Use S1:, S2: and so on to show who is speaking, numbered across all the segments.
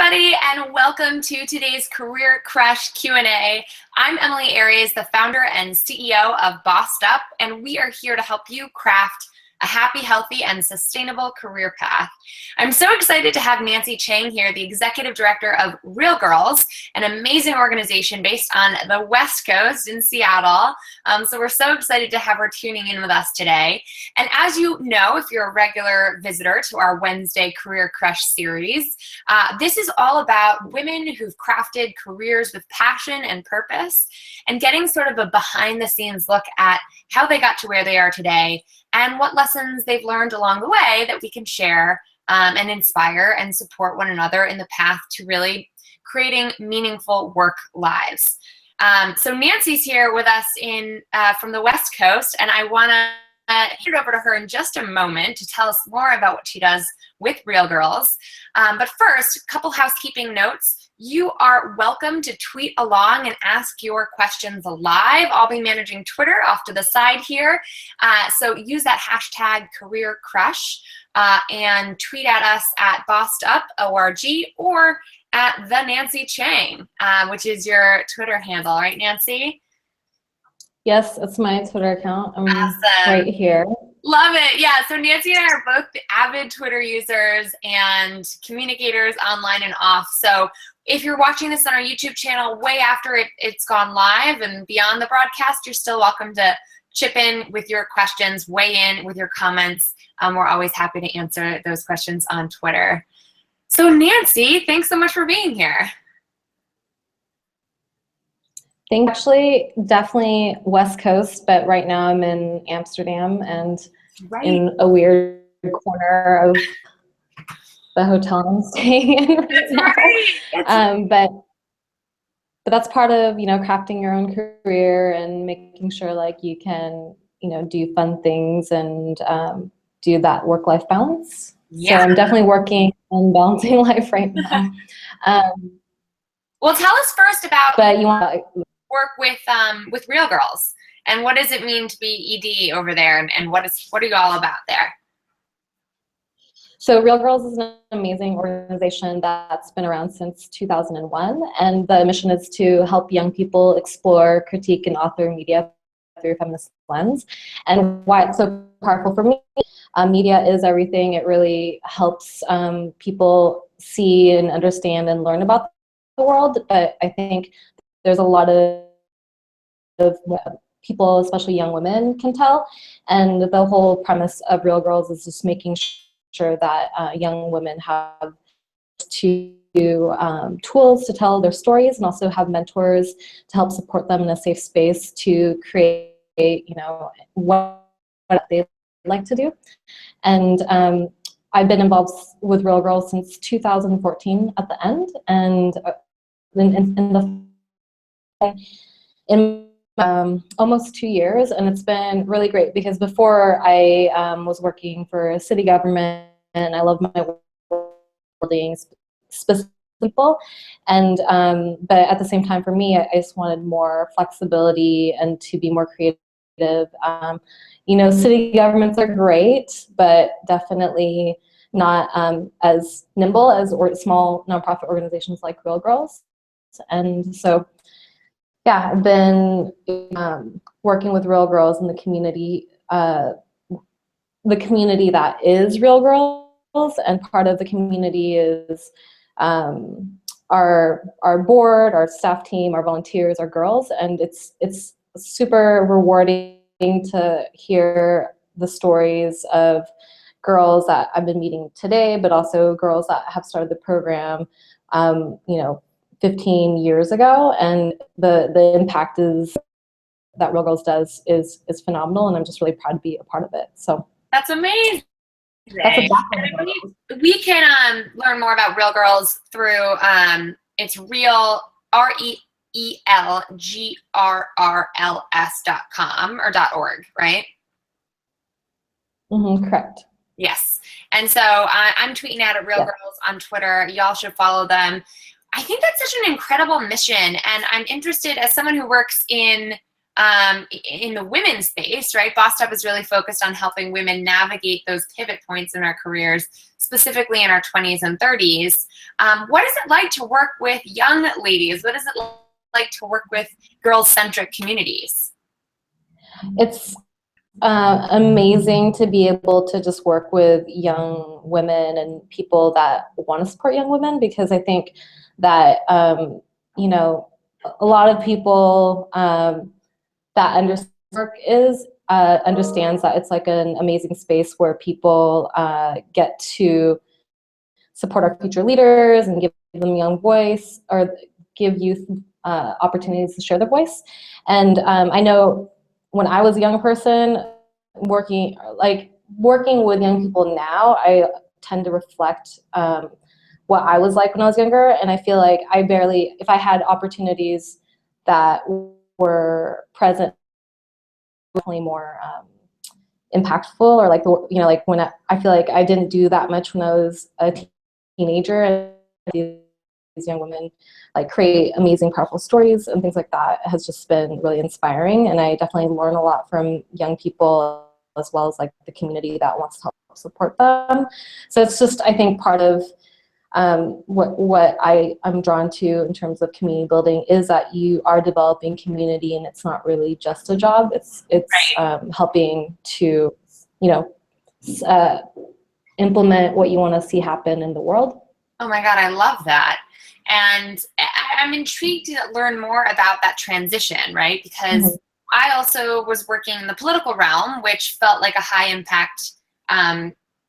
S1: everybody, and welcome to today's Career Crush Q&A. I'm Emily Aries, the founder and CEO of Bossed Up, and we are here to help you craft a happy, healthy, and sustainable career path. I'm so excited to have Nancy Chang here, the executive director of Real Girls, an amazing organization based on the West Coast in Seattle. So we're so excited to have her tuning in with us today. And as you know, if you're a regular visitor to our Wednesday Career Crush series, this is all about women who've crafted careers with passion and purpose, and getting sort of a behind-the-scenes look at how they got to where they are today and what lessons they've learned along the way that we can share and inspire and support one another in the path to really creating meaningful work lives. So Nancy's here with us from the West Coast, and I want to hand it over to her in just a moment to tell us more about what she does with Real Girls. But first, a couple housekeeping notes. You are welcome to tweet along and ask your questions live. I'll be managing Twitter off to the side here. So use that hashtag CareerCrush and tweet at us at BossedUp.org or at the Nancy Chang, which is your Twitter handle, right, Nancy?
S2: Yes, it's my Twitter account. I'm
S1: awesome.
S2: Right here.
S1: Love it. Yeah, so Nancy and I are both avid Twitter users and communicators online and off. So if you're watching this on our YouTube channel way after it's gone live and beyond the broadcast, you're still welcome to chip in with your questions, weigh in with your comments. We're always happy to answer those questions on Twitter. So Nancy, thanks so much for being here.
S2: Actually, definitely West Coast, but right now I'm in Amsterdam and in a weird corner of the hotel I'm staying in right now. But that's part of, crafting your own career and making sure like you can, do fun things and do that work-life balance. Yeah. So I'm definitely working on balancing life right now.
S1: Well, tell us first about work with Real Girls, and what does it mean to be ED over there, and what are you all about there?
S2: So Real Girls is an amazing organization that's been around since 2001, and the mission is to help young people explore, critique, and author media through a feminist lens. And why it's so powerful for me, media is everything. It really helps people see and understand and learn about the world, but I think there's a lot of people, especially young women, can tell. And the whole premise of Real Girls is just making sure that young women have tools to tell their stories, and also have mentors to help support them in a safe space to create, what they like to do. And I've been involved with Real Girls since 2014 at the end, and in almost 2 years, and it's been really great because before I was working for city government, and I love my work being simple, and but at the same time for me, I just wanted more flexibility and to be more creative. City governments are great, but definitely not as nimble as small nonprofit organizations like Real Girls. And so yeah, I've been working with Real Girls in the community that is Real Girls, and part of the community is our board, our staff team, our volunteers, our girls, and it's super rewarding to hear the stories of girls that I've been meeting today, but also girls that have started the program, 15 years ago, and the impact that Real Girls does is phenomenal, and I'm just really proud to be a part of it. So
S1: that's amazing. We can learn more about Real Girls through it's Real RealGrrls.com or .org, right?
S2: Correct.
S1: Yes. And so I'm tweeting out at Real Girls on Twitter. Y'all should follow them. I think that's such an incredible mission, and I'm interested, as someone who works in in the women's space, right? Bossed Up is really focused on helping women navigate those pivot points in our careers, specifically in our 20s and 30s. What is it like to work with young ladies? What is it like to work with girl-centric communities?
S2: It's amazing to be able to just work with young women and people that want to support young women, because I think that, you know, a lot of people that understand work is understands that it's like an amazing space where people get to support our future leaders and give them young voice, or give youth opportunities to share their voice. And I know when I was a young person working with young people now, I tend to reflect what I was like when I was younger. And I feel like if I had opportunities that were present, definitely more impactful, or like like when I feel like I didn't do that much when I was a teenager, and these young women like create amazing, powerful stories and things like that has just been really inspiring. And I definitely learn a lot from young people, as well as like the community that wants to help support them. So it's just, I think, part of what I'm drawn to in terms of community building is that you are developing community, and it's not really just a job. It's helping to, implement what you want to see happen in the world.
S1: Oh my God, I love that. And I'm intrigued to learn more about that transition, right? Because I also was working in the political realm, which felt like a high impact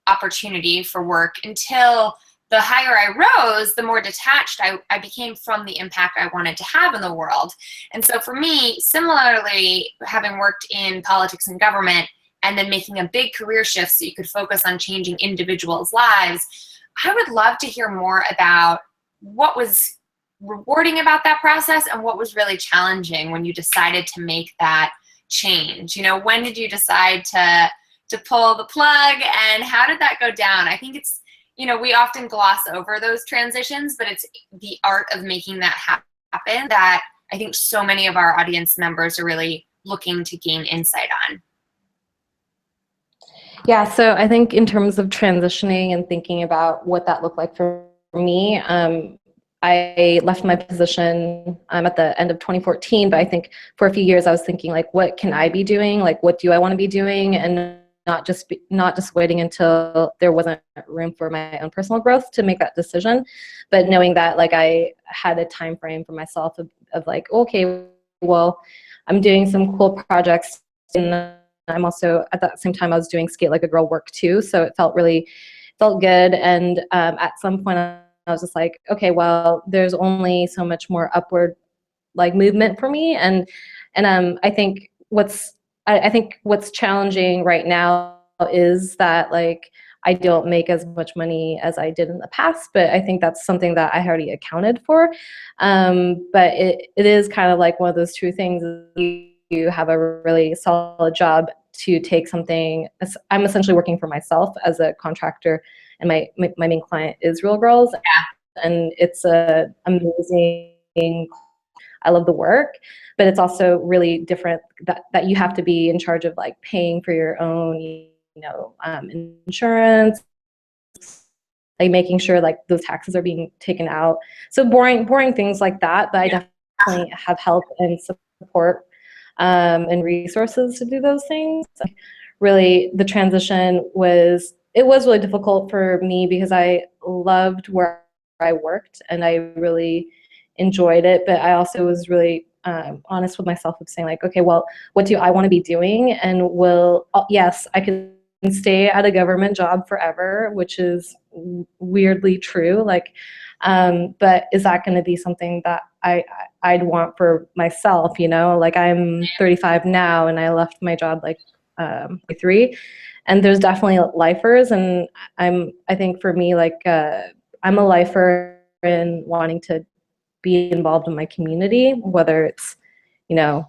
S1: opportunity for work, until the higher I rose, the more detached I became from the impact I wanted to have in the world. And so for me, similarly, having worked in politics and government and then making a big career shift so you could focus on changing individuals' lives, I would love to hear more about what was rewarding about that process and what was really challenging when you decided to make that change. When did you decide to pull the plug, and how did that go down? I think it's, we often gloss over those transitions, but it's the art of making that happen that I think so many of our audience members are really looking to gain insight on.
S2: Yeah, so I think in terms of transitioning and thinking about what that looked like for me, I left my position at the end of 2014, but I think for a few years I was thinking, like, what can I be doing? Like, what do I want to be doing? And not just waiting until there wasn't room for my own personal growth to make that decision, but knowing that like I had a time frame for myself of like, okay, well, I'm doing some cool projects, and I'm also at that same time I was doing Skate Like a Girl work too, so it felt good. And at some point I was just like, okay, well, there's only so much more upward like movement for me, and I think what's challenging right now is that like I don't make as much money as I did in the past, but I think that's something that I already accounted for. But it is kind of like one of those true things. You have a really solid job to take something. I'm essentially working for myself as a contractor, and my main client is Real Girls, and it's amazing. I love the work, but it's also really different that you have to be in charge of like paying for your own, insurance, like making sure like those taxes are being taken out. So boring things like that. But I definitely have help and support and resources to do those things. Really, the transition was really difficult for me because I loved where I worked and I really enjoyed it, but I also was really honest with myself of saying like, okay, well, what do I want to be doing? And yes, I can stay at a government job forever, which is weirdly true. Like, but is that going to be something that I'd want for myself? Like I'm 35 now, and I left my job like 3, and there's definitely lifers, and I think for me, like I'm a lifer in wanting to be involved in my community, whether it's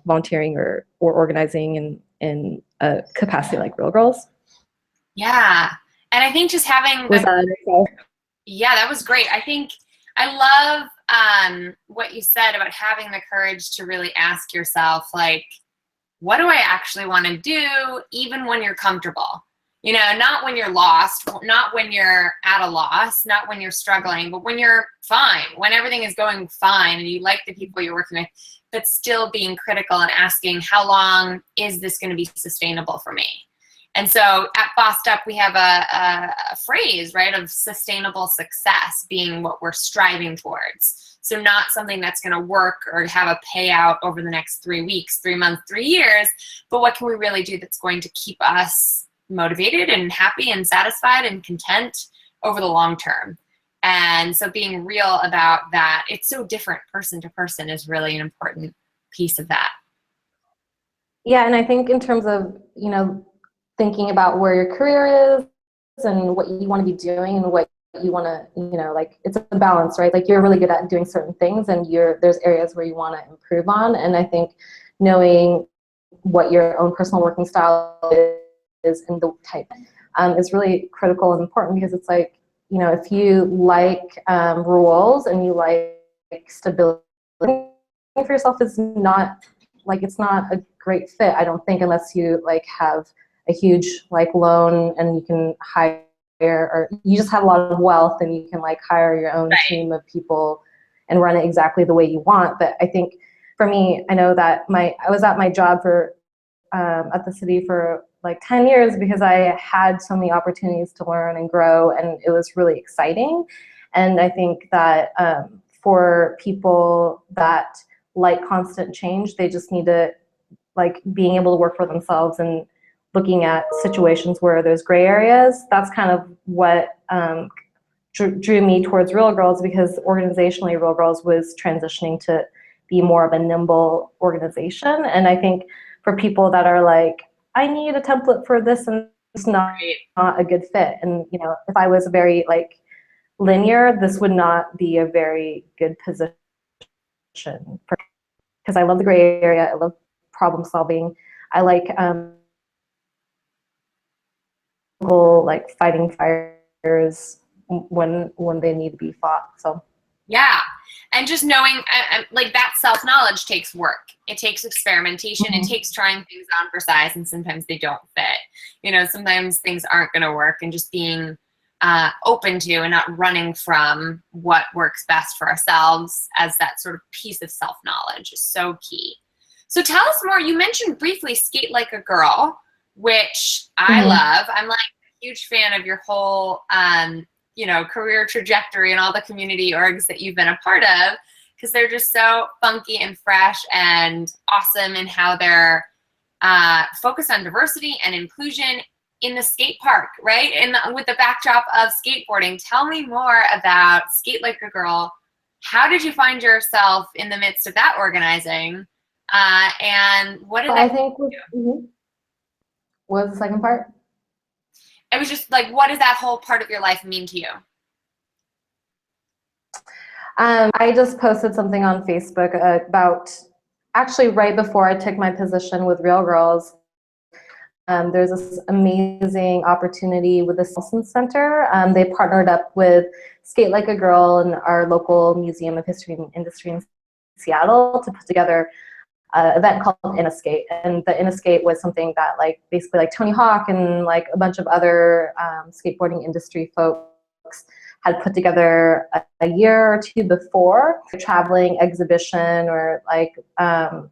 S2: volunteering or organizing in a capacity like Real Girls.
S1: Yeah, and I think just having that was great. I think I love what you said about having the courage to really ask yourself, like, what do I actually want to do, even when you're comfortable? You know, not when you're lost, not when you're at a loss, not when you're struggling, but when you're fine, when everything is going fine and you like the people you're working with, but still being critical and asking, how long is this going to be sustainable for me? And so at Bossed Up, we have a phrase, right, of sustainable success being what we're striving towards. So not something that's going to work or have a payout over the next 3 weeks, 3 months, 3 years, but what can we really do that's going to keep us motivated and happy and satisfied and content over the long term. And so being real about that, it's so different person to person, is really an important piece of that.
S2: Yeah, and I think in terms of, you know, thinking about where your career is and what you want to be doing and what you want to, you know, like, it's a balance, right? Like, you're really good at doing certain things and there's areas where you want to improve on. And I think knowing what your own personal working style is and the type is really critical and important, because it's like, you know, if you like rules and you like stability for yourself, is not like, it's not a great fit, I don't think, unless you like have a huge like loan and you can hire, or you just have a lot of wealth and you can like hire your own team of people and run it exactly the way you want. But I think for me, I know that I was at my job for at the city for like 10 years because I had so many opportunities to learn and grow, and it was really exciting. And I think that for people that like constant change, they just need to like being able to work for themselves and looking at situations where there's gray areas. That's kind of what drew me towards Real Girls, because organizationally Real Girls was transitioning to be more of a nimble organization. And I think for people that are like, I need a template for this and it's not a good fit. And, you know, if I was very like linear, this would not be a very good position because I love the gray area. I love problem solving. I like like fighting fires when they need to be fought. So
S1: yeah, and just knowing like that self-knowledge takes work. It takes experimentation. It takes trying things on for size, and sometimes they don't fit. You know, sometimes things aren't going to work, and just being open to and not running from what works best for ourselves as that sort of piece of self-knowledge is so key. So tell us more. You mentioned briefly Skate Like a Girl, which I love. I'm like a huge fan of your whole you know, career trajectory and all the community orgs that you've been a part of, because they're just so funky and fresh and awesome in how they're focused on diversity and inclusion in the skate park, right? And with the backdrop of skateboarding. Tell me more about Skate Like a Girl. How did you find yourself in the midst of that organizing? And what did that
S2: I think what was the second part?
S1: It was just like, what does that whole part of your life mean to you?
S2: I just posted something on Facebook about, actually right before I took my position with Real Girls, there's this amazing opportunity with the Wilson Center. They partnered up with Skate Like a Girl and our local Museum of History and Industry in Seattle to put together event called In a Skate. And the In a Skate was something that like basically like Tony Hawk and like a bunch of other skateboarding industry folks had put together a year or two before, a traveling exhibition or like a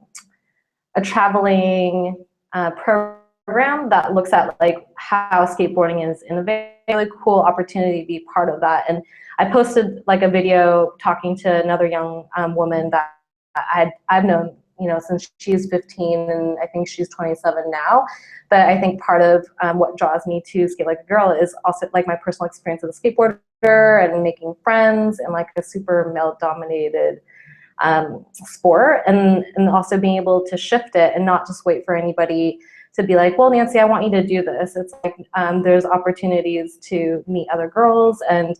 S2: traveling program that looks at like how skateboarding is innovative. Really cool opportunity to be part of that. And I posted like a video talking to another young woman that I've known, you know, since she's 15 and I think she's 27 now. But I think part of what draws me to Skate Like a Girl is also like my personal experience as a skateboarder and making friends in like a super male-dominated sport, and also being able to shift it and not just wait for anybody to be like, well, Nancy, I want you to do this. It's like there's opportunities to meet other girls and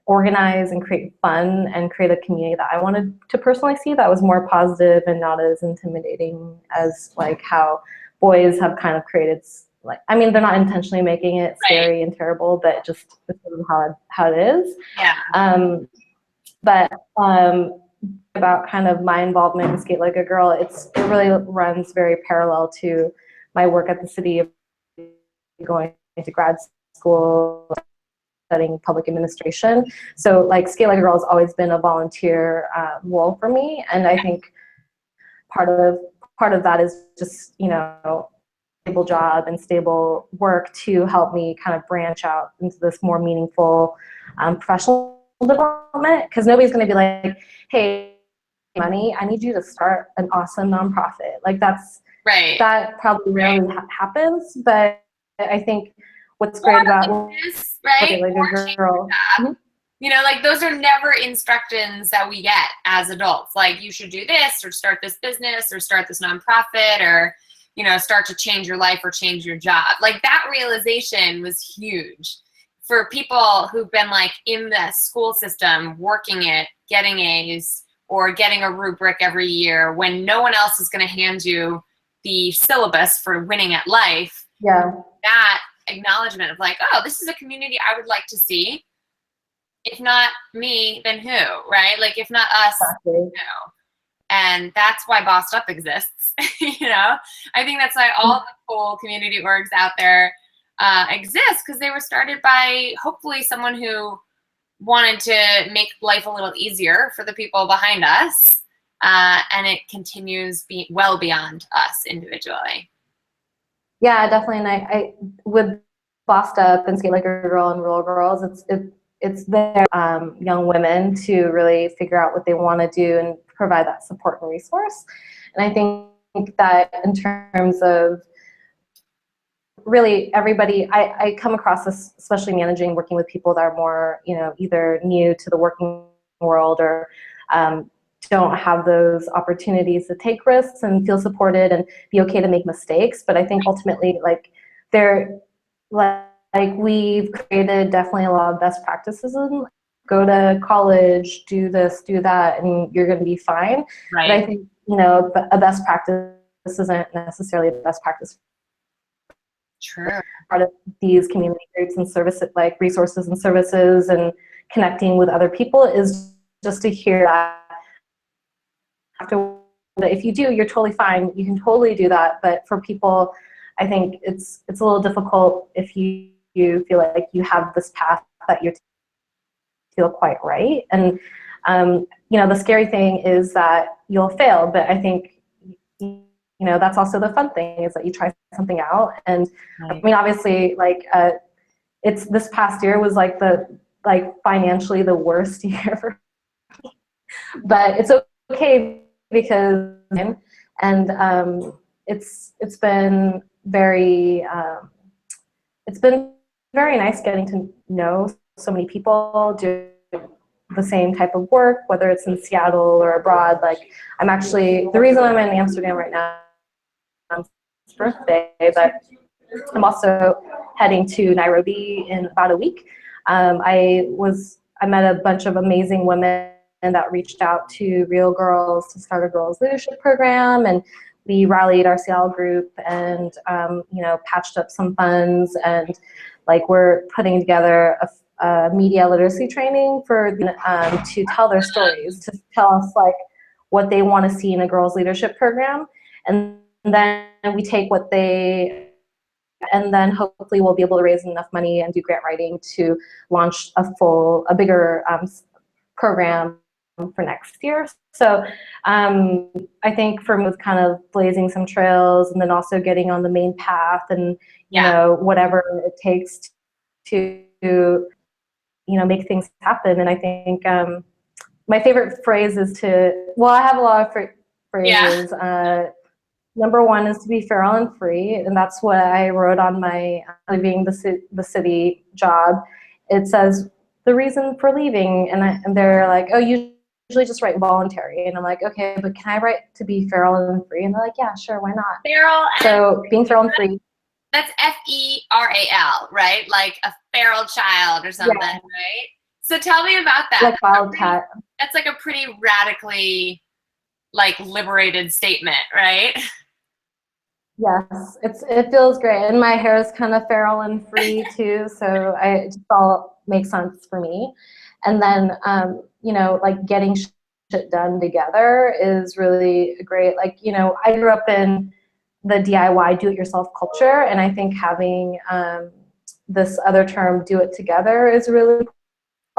S2: organize and create fun and create a community that I wanted to personally see that was more positive and not as intimidating as like how boys have kind of created. Like, I mean, they're not intentionally making it scary and terrible, but just this is how it is.
S1: Yeah.
S2: about kind of my involvement in Skate Like a Girl, it really runs very parallel to my work at the city of going to grad school, studying public administration. So like Skate Like a Girl has always been a volunteer role for me, and I think part of that is just, you know, stable job and stable work to help me kind of branch out into this more meaningful professional development, because nobody's going to be like, hey, money, I need you to start an awesome nonprofit. Like that probably rarely happens, but I think what's great about
S1: this, right?
S2: Like a Girl.
S1: You know, like those are never instructions that we get as adults. Like you should do this or start this business or start this nonprofit or, you know, start to change your life or change your job. Like that realization was huge for people who've been like in the school system, working it, getting A's or getting a rubric every year when no one else is going to hand you the syllabus for winning at life.
S2: Yeah.
S1: That acknowledgement of like, oh, this is a community I would like to see. If not me, then who, right? Like if not us,
S2: exactly.
S1: who? And that's why Bossed Up exists. You know, I think that's why all the cool community orgs out there exist, because they were started by hopefully someone who wanted to make life a little easier for the people behind us. And it continues well beyond us individually.
S2: Yeah, definitely. And I with Bossed Up and Skate Like a Girl and Rural Girls, it's their young women to really figure out what they want to do and provide that support and resource. And I think that in terms of really everybody, I come across this, especially managing, working with people that are more, you know, either new to the working world or don't have those opportunities to take risks and feel supported and be okay to make mistakes. But I think ultimately, like we've created definitely a lot of best practices and go to college, do this, do that, and you're going to be fine.
S1: Right.
S2: But I think, you know, a best practice isn't necessarily the best practice.
S1: True.
S2: Part of these community groups and services, like resources and services and connecting with other people, is just to hear that after, if you do, you're totally fine. You can totally do that. But for people, I think it's a little difficult if you feel like you have this path that you feel quite right. And you know, the scary thing is that you'll fail. But I think, you know, that's also the fun thing, is that you try something out. And I mean, obviously, like it's this past year was like financially the worst year for me. But it's okay because and it's been very nice getting to know so many people do the same type of work, whether it's in Seattle or abroad. Like I'm actually, the reason I'm in Amsterdam right now is his birthday, but I'm also heading to Nairobi in about a week. I met a bunch of amazing women that reached out to Real Girls to start a girls leadership program, and we rallied our Seattle group and you know, patched up some funds, and like we're putting together a media literacy training for to tell their stories, to tell us like what they want to see in a girls leadership program, and then we take what they, and then hopefully we'll be able to raise enough money and do grant writing to launch a bigger program for next year. So I think for me, it was kind of blazing some trails and then also getting on the main path and, you know, whatever it takes to, you know, make things happen. And I think my favorite phrase is I have a lot of phrases. Yeah. Number one is to be feral and free, and that's what I wrote on my leaving the city job. It says the reason for leaving, and they're like, oh, you usually just write voluntary, and I'm like, okay, but can I write to be feral and free? And they're like, yeah, sure, why not?
S1: Feral.
S2: So being feral and free.
S1: That's FERAL, right? Like a feral child or something, yeah. Right? So tell me about that.
S2: Like wild cat.
S1: That's like a pretty radically like liberated statement, right?
S2: Yes, it feels great, and my hair is kind of feral and free too, so it just all makes sense for me. And then you know, like getting it done together is really great. Like, you know, I grew up in the DIY do-it-yourself culture, and I think having this other term, do it together, is really important.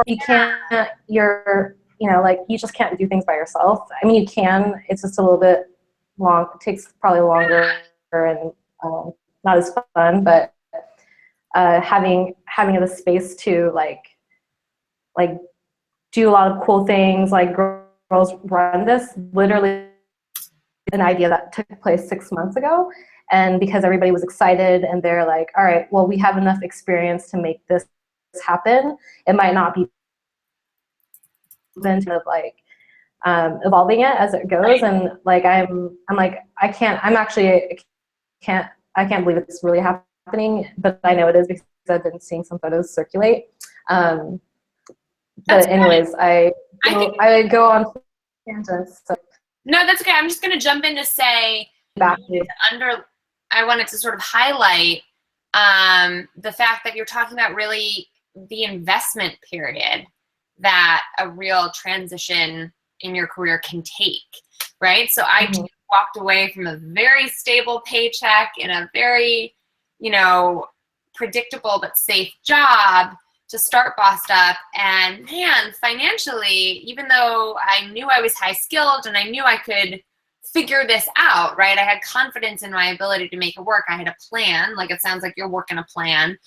S2: You can't, you know, like, you just can't do things by yourself. I mean, you can, it's just a little bit long, it takes probably longer and not as fun, but having the space to like do a lot of cool things, like girls run this, literally an idea that took place 6 months ago. And because everybody was excited and they're like, all right, well, we have enough experience to make this happen. It might not be kind of like evolving it as it goes. And like, I'm like, I can't believe it's really happening, but I know it is because I've been seeing some photos circulate. But anyways, I go on tangents. So.
S1: No, that's okay. I'm just going to jump in to say, I wanted to sort of highlight the fact that you're talking about really the investment period that a real transition in your career can take, right? So I walked away from a very stable paycheck in a very, you know, predictable but safe job to start Bossed Up. And man, financially, even though I knew I was high skilled and I knew I could figure this out, right? I had confidence in my ability to make it work. I had a plan. Like, it sounds like you're working a plan.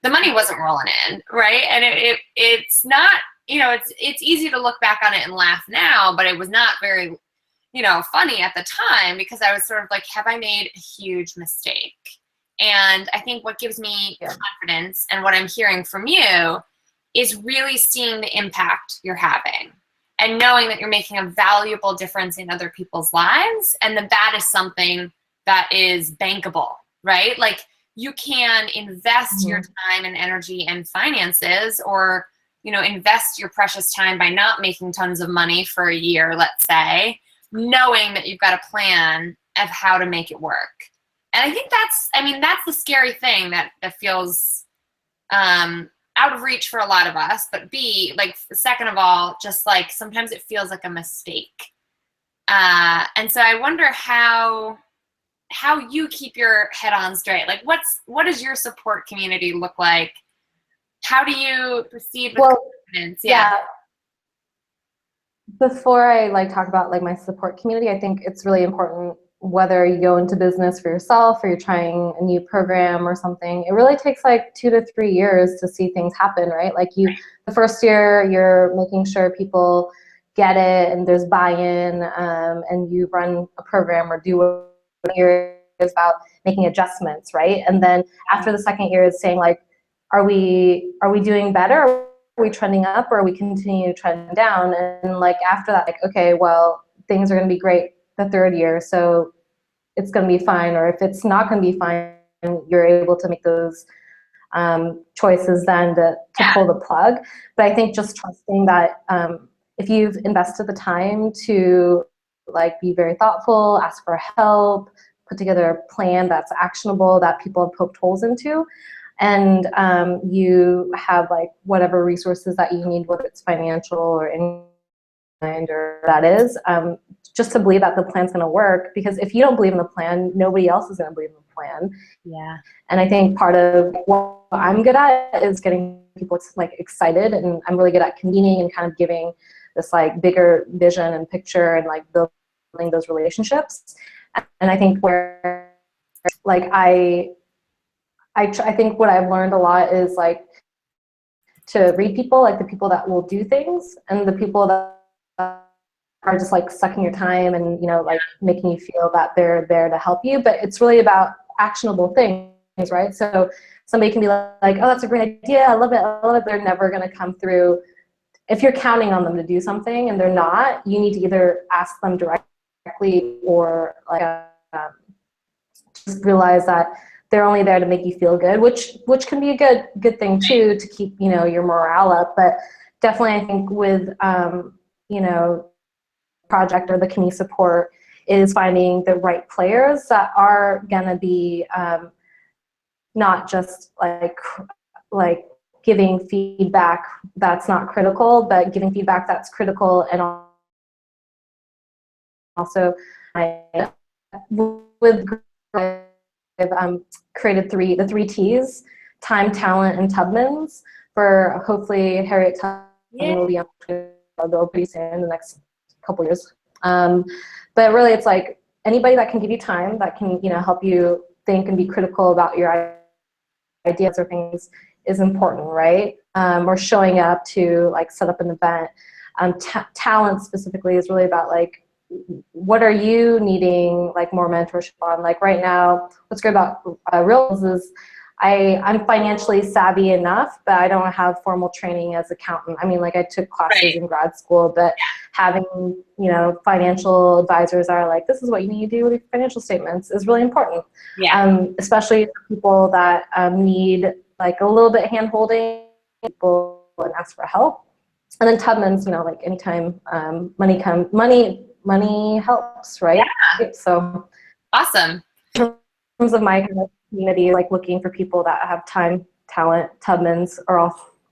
S1: The money wasn't rolling in, right? And it's not, you know, it's easy to look back on it and laugh now, but it was not very, you know, funny at the time, because I was sort of like, have I made a huge mistake? And I think what gives me confidence, and what I'm hearing from you, is really seeing the impact you're having and knowing that you're making a valuable difference in other people's lives, and that is something that is bankable, right? Like, you can invest your time and energy and finances, or, you know, invest your precious time by not making tons of money for a year, let's say, knowing that you've got a plan of how to make it work. And I think that's the scary thing that feels out of reach for a lot of us. But B, like, second of all, just like sometimes it feels like a mistake. And so I wonder how you keep your head on straight. Like, what does your support community look like? How do you proceed with confidence? Yeah.
S2: Before I talk about my support community, I think it's really important, whether you go into business for yourself or you're trying a new program or something, it really takes 2 to 3 years to see things happen, right? Like, the first year, you're making sure people get it and there's buy-in, and you run a program or do a year is about making adjustments, right? And then after the second year is saying, are we doing better? Are we trending up, or are we continue to trend down? And after that, okay, well, things are going to be great the third year, so it's going to be fine. Or if it's not going to be fine, you're able to make those choices then to pull the plug. But I think just trusting that if you've invested the time to be very thoughtful, ask for help, put together a plan that's actionable, that people have poked holes into, and you have whatever resources that you need, whether it's financial or in mind, or that is, just to believe that the plan's going to work. Because if you don't believe in the plan, nobody else is going to believe in the plan.
S1: Yeah.
S2: And I think part of what I'm good at is getting people excited, and I'm really good at convening and kind of giving this bigger vision and picture, and building those relationships. And I think where I think what I've learned a lot is to read people, the people that will do things, and the people that are just sucking your time and making you feel that they're there to help you. But it's really about actionable things, right? So somebody can be like, oh, that's a great idea, I love it. They're never going to come through. If you're counting on them to do something and they're not, you need to either ask them directly, or just realize that they're only there to make you feel good, which can be a good thing too, to keep your morale up. But definitely, I think with project or the community support is finding the right players that are gonna be not just giving feedback that's not critical, but giving feedback that's critical and also with I've created the three T's: time, talent, and Tubmans. For hopefully Harriet Tubman will be on go pretty soon in the next couple years. But really, it's like anybody that can give you time, that can help you think and be critical about your ideas or things is important, right? Or showing up to like set up an event. Talent specifically is really about like, what are you needing like more mentorship on? Like right now, what's great about Reels is I'm financially savvy enough, but I don't have formal training as accountant. I mean, like I took classes in grad school, but having, financial advisors are like, this is what you need to do with your financial statements is really important. Yeah. Especially for people that need like a little bit hand holding, people and ask for help. And then Tubman's, like anytime money helps, right? Yeah. So
S1: awesome.
S2: In terms of my kind of community, like looking for people that have time, talent, Tubman's, or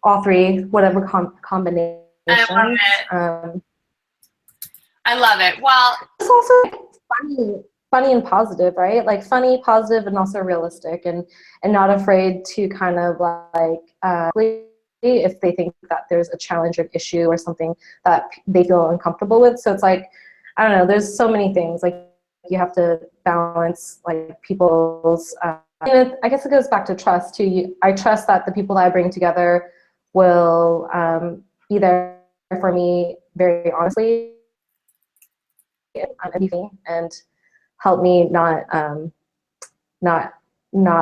S2: all three, whatever combination.
S1: I love it. I love it. Well,
S2: it's also funny and positive, right? Like funny, positive, and also realistic, and not afraid to kind of like if they think that there's a challenge or issue or something that they feel uncomfortable with. So it's like, I don't know, there's so many things. Like you have to balance like people's, I guess it goes back to trust too. I trust that the people that I bring together will be there for me very honestly on anything and help me not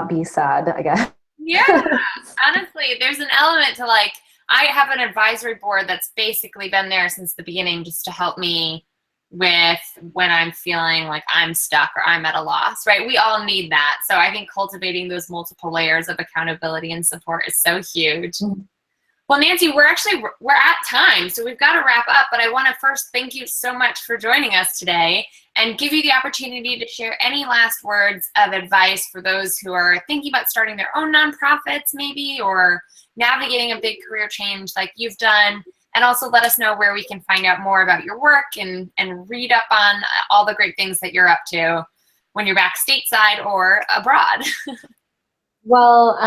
S2: be sad, I guess.
S1: Yeah, honestly, there's an element to like, I have an advisory board that's basically been there since the beginning just to help me with when I'm feeling like I'm stuck or I'm at a loss, right? We all need that. So I think cultivating those multiple layers of accountability and support is so huge. Mm-hmm. Well, Nancy, we're at time, so we've got to wrap up, but I want to first thank you so much for joining us today and give you the opportunity to share any last words of advice for those who are thinking about starting their own nonprofits maybe, or navigating a big career change like you've done, and also let us know where we can find out more about your work and read up on all the great things that you're up to when you're back stateside or abroad.
S2: Well,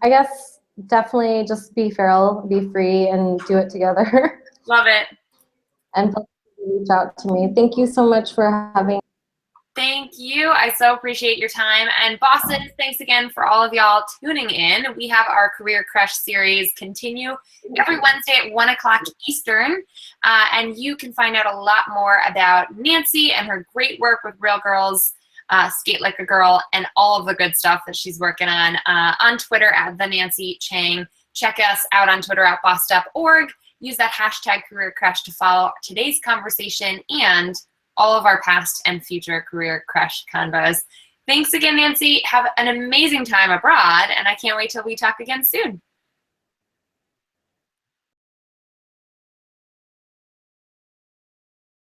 S2: I guess definitely just be feral, be free, and do it together.
S1: Love it.
S2: And reach out to me. Thank you so much for having me.
S1: Thank you. I so appreciate your time. And Boston, thanks again for all of y'all tuning in. We have our Career Crush series continue every Wednesday at 1 o'clock Eastern. And you can find out a lot more about Nancy and her great work with Real Girls, Skate Like a Girl, and all of the good stuff that she's working on Twitter at the Nancy Chang. Check us out on Twitter at bossedup.org. Use that hashtag CareerCrush to follow today's conversation and all of our past and future Career Crush convos. Thanks again, Nancy. Have an amazing time abroad, and I can't wait till we talk again soon.